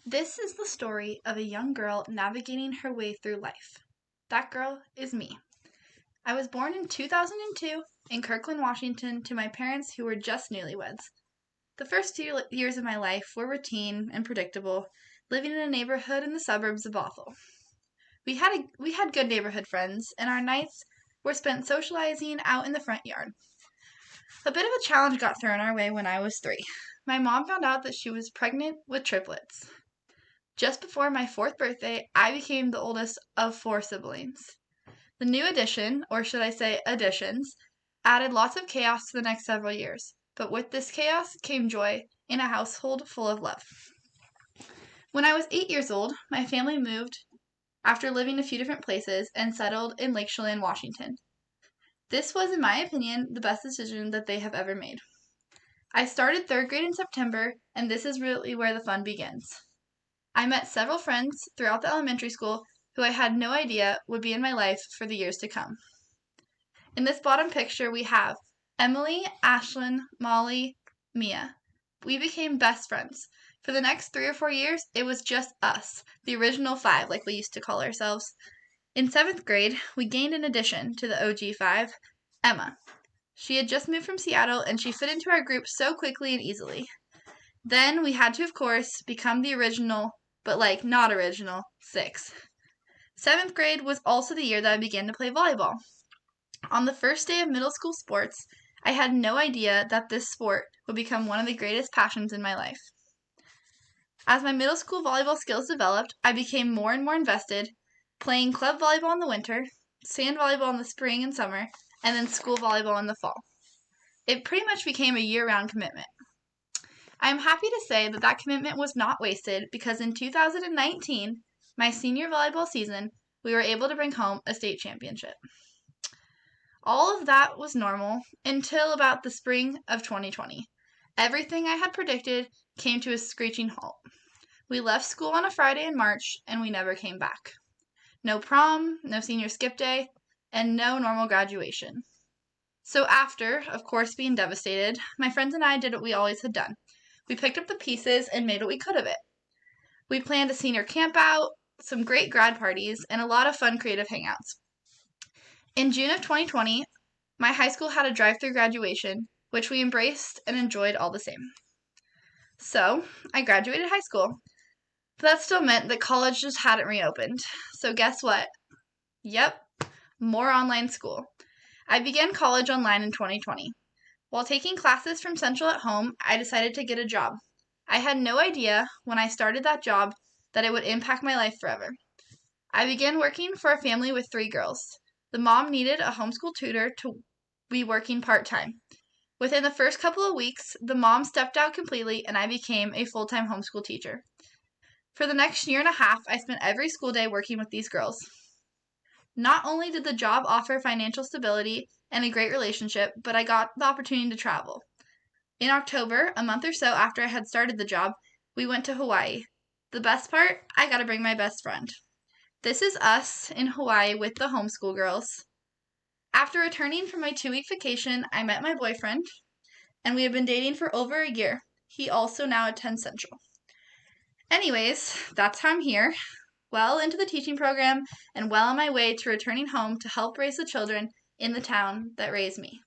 This is the story of a young girl navigating her way through life. That girl is me. I was born in 2002 in Kirkland, Washington, to my parents who were just newlyweds. The first few years of my life were routine and predictable, living in a neighborhood in the suburbs of Bothell. We had good neighborhood friends, and our nights were spent socializing out in the front yard. A bit of a challenge got thrown our way when I was 3. My mom found out that she was pregnant with triplets. Just before my 4th birthday, I became the oldest of 4 siblings. The new addition, or should I say additions, added lots of chaos to the next several years. But with this chaos came joy in a household full of love. When I was 8 years old, my family moved after living a few different places and settled in Lake Chelan, Washington. This was, in my opinion, the best decision that they have ever made. I started 3rd grade in September, and this is really where the fun begins. I met several friends throughout the elementary school who I had no idea would be in my life for the years to come. In this bottom picture, we have Emily, Ashlyn, Molly, Mia. We became best friends. For the next 3 or 4 years, it was just us, the original 5, like we used to call ourselves. In 7th grade, we gained an addition to the OG 5, Emma. She had just moved from Seattle, and she fit into our group so quickly and easily. Then we had to, of course, become the original, but not original, 6. 7th grade was also the year that I began to play volleyball. On the first day of middle school sports, I had no idea that this sport would become one of the greatest passions in my life. As my middle school volleyball skills developed, I became more and more invested, playing club volleyball in the winter, sand volleyball in the spring and summer, and then school volleyball in the fall. It pretty much became a year-round commitment. I am happy to say that that commitment was not wasted because in 2019, my senior volleyball season, we were able to bring home a state championship. All of that was normal until about the spring of 2020. Everything I had predicted came to a screeching halt. We left school on a Friday in March, and we never came back. No prom, no senior skip day, and no normal graduation. So after, of course, being devastated, my friends and I did what we always had done. We picked up the pieces and made what we could of it. We planned a senior camp out, some great grad parties, and a lot of fun creative hangouts. In June of 2020, my high school had a drive-through graduation, which we embraced and enjoyed all the same. So, I graduated high school. But that still meant that college just hadn't reopened. So guess what? Yep, more online school. I began college online in 2020. While taking classes from Central at home, I decided to get a job. I had no idea when I started that job that it would impact my life forever. I began working for a family with 3 girls. The mom needed a homeschool tutor to be working part-time. Within the first couple of weeks, the mom stepped out completely and I became a full-time homeschool teacher. For the next year and a half, I spent every school day working with these girls. Not only did the job offer financial stability and a great relationship, but I got the opportunity to travel. In October, a month or so after I had started the job, we went to Hawaii. The best part, I got to bring my best friend. This is us in Hawaii with the homeschool girls. After returning from my 2-week vacation, I met my boyfriend, and we have been dating for over a year. He also now attends Central. Anyways, that's how I'm here, well into the teaching program and well on my way to returning home to help raise the children in the town that raised me.